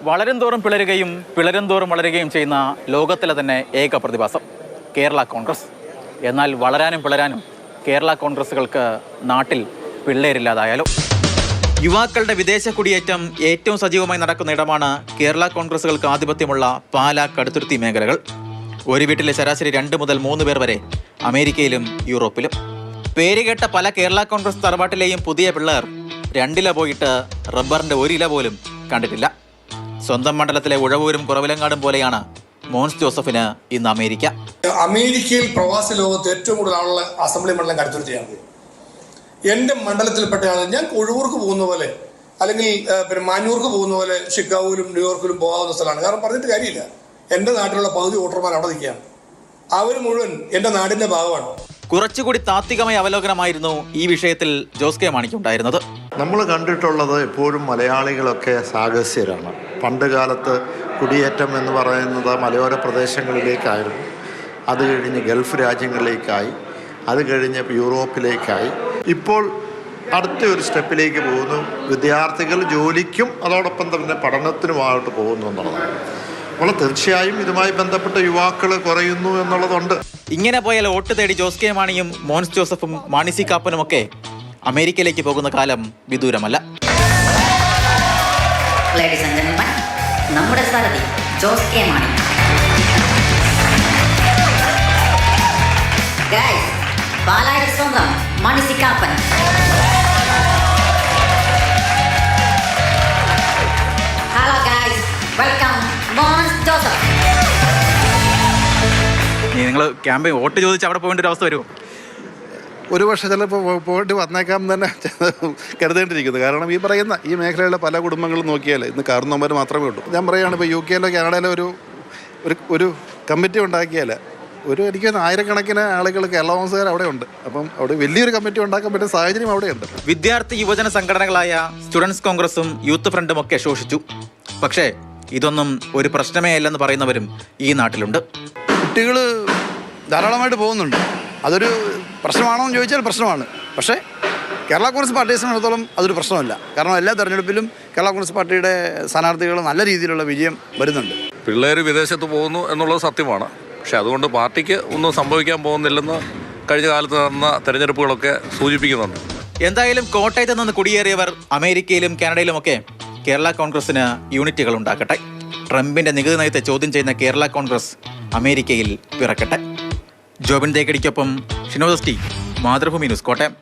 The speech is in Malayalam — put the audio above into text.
വളരും തോറും പിളരുകയും പിളരും തോറും വളരുകയും ചെയ്യുന്ന ലോകത്തിലെ തന്നെ ഏക പ്രതിഭാസം കേരള കോൺഗ്രസ്. എന്നാൽ വളരാനും പിളരാനും കേരള കോൺഗ്രസുകൾക്ക് നാട്ടിൽ പിള്ളേരില്ലാതായാലോ. യുവാക്കളുടെ വിദേശ കുടിയേറ്റം ഏറ്റവും സജീവമായി നടക്കുന്ന ഇടമാണ് കേരള കോൺഗ്രസുകൾക്ക് ആധിപത്യമുള്ള പാലാ, കടുത്തുരുത്തി മേഖലകൾ. ഒരു വീട്ടിലെ ശരാശരി 2 മുതൽ 3 പേർ വരെ അമേരിക്കയിലും യൂറോപ്പിലും. പേരുകേട്ട പല കേരള കോൺഗ്രസ് തറവാട്ടിലെയും പുതിയ പിള്ളേർ 2 ഇല പോയിട്ട് റബ്ബറിന്റെ 1 ഇല പോലും കണ്ടിട്ടില്ല. സ്വന്തം മണ്ഡലത്തിലെ ഉഴവൂരും കുറവിലങ്ങാടും പോലെയാണ് മോൻസ് ജോസഫിന് ഇന്ന് അമേരിക്ക. അമേരിക്കയിൽ പ്രവാസ ലോകത്ത് ഏറ്റവും കൂടുതൽ ആളുള്ള അസംബ്ലി മണ്ഡലം കടുത്തുരുത്തിയാണ്. എൻ്റെ മണ്ഡലത്തിൽപ്പെട്ട ആൾ ഞാൻ ഉഴവൂർക്ക് പോകുന്ന പോലെ അല്ലെങ്കിൽ മാഞ്ഞൂർക്ക് പോകുന്ന പോലെ ഷിക്കാഗോയിലും ന്യൂയോർക്കിലും പോകാവുന്ന സ്ഥലമാണ്. കാരണം പറഞ്ഞിട്ട് കാര്യമില്ല, എൻ്റെ നാട്ടിലുള്ള പകുതി വോട്ടർമാർ അവിടെ നിൽക്കുകയാണ്. അവർ മുഴുവൻ എൻ്റെ നാടിൻ്റെ ഭാഗമാണ്. കുറച്ചുകൂടി താത്വികമായ അവലോകനമായിരുന്നു ഈ വിഷയത്തിൽ ജോസ് കെ മാണിക്ക് ഉണ്ടായിരുന്നത്. നമ്മൾ കണ്ടിട്ടുള്ളത് എപ്പോഴും മലയാളികളൊക്കെ സാഹസ്യരാണ്. പണ്ട് കാലത്ത് കുടിയേറ്റം എന്ന് പറയുന്നത് മലയോര പ്രദേശങ്ങളിലേക്കായിരുന്നു. അത് കഴിഞ്ഞ് ഗൾഫ് രാജ്യങ്ങളിലേക്കായി, അത് കഴിഞ്ഞ് യൂറോപ്പിലേക്കായി. ഇപ്പോൾ അടുത്ത ഒരു സ്റ്റെപ്പിലേക്ക് പോകുന്നു. വിദ്യാർത്ഥികൾ ജോലിക്കും അതോടൊപ്പം തന്നെ പഠനത്തിനുമായിട്ട് പോകുന്നു എന്നുള്ളതാണ്. അപ്പോൾ തീർച്ചയായും ഇതുമായി ബന്ധപ്പെട്ട യുവാക്കൾ കുറയുന്നു എന്നുള്ളതുണ്ട്. ഇങ്ങനെ പോയാൽ വോട്ട് തേടി ജോസ് കെ മാണിയും മോൻസ് ജോസഫും മാണി സി കാപ്പനുമൊക്കെ അമേരിക്കയിലേക്ക് പോകുന്ന കാലം വിദൂരമല്ല. നമ്മുടെ സാരഥി ജോസ് കെ മാണി. പാലായുടെ സ്വന്തം Mani C Kappan. Hello guys, welcome Mons Joseph. നിങ്ങൾ ക്യാമ്പയിൻ വോട്ട് ചോദിച്ച് അവിടെ പോകേണ്ട ഒരു അവസ്ഥ വരുമോ? ഒരു പക്ഷേ ചിലപ്പോൾ പോയിട്ട് വന്നേക്കാം തന്നെ കരുതേണ്ടിയിരിക്കുന്നത്. കാരണം ഈ പറയുന്ന ഈ മേഖലയിലെ പല കുടുംബങ്ങളും നോക്കിയാൽ ഇന്ന് കാരണവന്മാർ മാത്രമേ ഉള്ളൂ. ഞാൻ പറയുകയാണ്, ഇപ്പോൾ UK-ലോ കാനഡയിലോ ഒരു കമ്മിറ്റി ഉണ്ടാക്കിയാൽ എനിക്ക് ആയിരക്കണക്കിന് ആളുകൾ കേരള കോൺഗ്രസ്സുകാർ അവിടെ ഉണ്ട്. അപ്പം അവിടെ വലിയൊരു കമ്മിറ്റി ഉണ്ടാക്കാൻ പറ്റുന്ന സാഹചര്യം അവിടെയുണ്ട്. വിദ്യാർത്ഥി യുവജന സംഘടനകളായ സ്റ്റുഡൻസ് കോൺഗ്രസും യൂത്ത് ഫ്രണ്ടും ഒക്കെ ശോഷിച്ചു. പക്ഷേ ഇതൊന്നും ഒരു പ്രശ്നമേ അല്ലെന്ന് പറയുന്നവരും ഈ നാട്ടിലുണ്ട്. കുട്ടികൾ ധാരാളമായിട്ട് പോകുന്നുണ്ട്. അതൊരു പ്രശ്നമാണോ എന്ന് ചോദിച്ചാൽ പ്രശ്നമാണ്. പക്ഷേ കേരള കോൺഗ്രസ് പാർട്ടിയെ സംബന്ധിച്ചിടത്തോളം അതൊരു പ്രശ്നമല്ല. കാരണം എല്ലാ തെരഞ്ഞെടുപ്പിലും കേരള കോൺഗ്രസ് പാർട്ടിയുടെ സ്ഥാനാർത്ഥികൾ നല്ല രീതിയിലുള്ള വിജയം വരുന്നുണ്ട്. പിള്ളേർ വിദേശത്ത് പോകുന്നു എന്നുള്ളത് സത്യമാണ്. പക്ഷെ അതുകൊണ്ട് പാർട്ടിക്ക് ഒന്നും സംഭവിക്കാൻ പോകുന്നില്ലെന്ന് കഴിഞ്ഞ കാലത്ത് നടന്ന തെരഞ്ഞെടുപ്പുകളൊക്കെ സൂചിപ്പിക്കുന്നുണ്ട്. എന്തായാലും കോട്ടയത്ത് നിന്ന് കുടിയേറിയവർ അമേരിക്കയിലും കാനഡയിലുമൊക്കെ കേരള കോൺഗ്രസിന് യൂണിറ്റുകൾ ഉണ്ടാക്കട്ടെ. ട്രംപിന്റെ നികുതി നയത്തെ ചോദ്യം ചെയ്യുന്ന കേരള കോൺഗ്രസ് അമേരിക്കയിൽ പിറക്കട്ടെ. ജോബിൻ തേക്കടിക്കൊപ്പം ഷിനോദ് ടി, മാതൃഭൂമി ന്യൂസ്, കോട്ടയം.